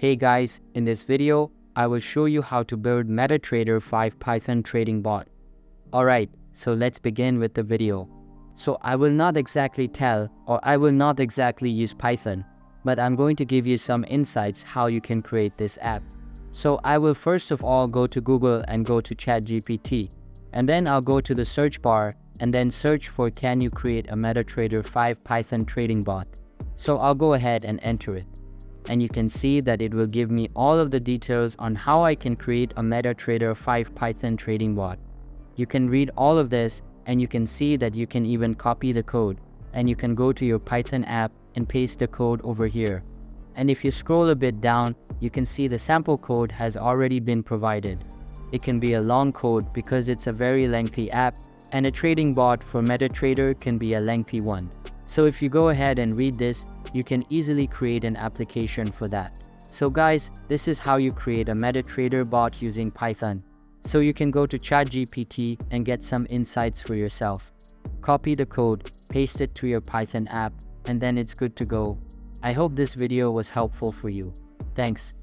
Hey guys, in this video, I will show you how to build Metatrader 5 Python trading bot. Alright, so let's begin with the video. So I will not exactly use Python, but I'm going to give you some insights how you can create this app. So I will first of all go to Google and go to ChatGPT, and then I'll go to the search bar and then search for can you create a Metatrader 5 Python trading bot. So I'll go ahead and enter it. And you can see that it will give me all of the details on how I can create a Metatrader 5 Python trading bot. You can read all of this and you can see that you can even copy the code and you can go to your Python app and paste the code over here. And if you scroll a bit down, you can see the sample code has already been provided. It can be a long code because it's a very lengthy app, and a trading bot for Metatrader can be a lengthy one. So if you go ahead and read this, you can easily create an application for that. So guys, this is how you create a Metatrader bot using Python. So you can go to ChatGPT and get some insights for yourself. Copy the code, paste it to your Python app, and then it's good to go. I hope this video was helpful for you. Thanks.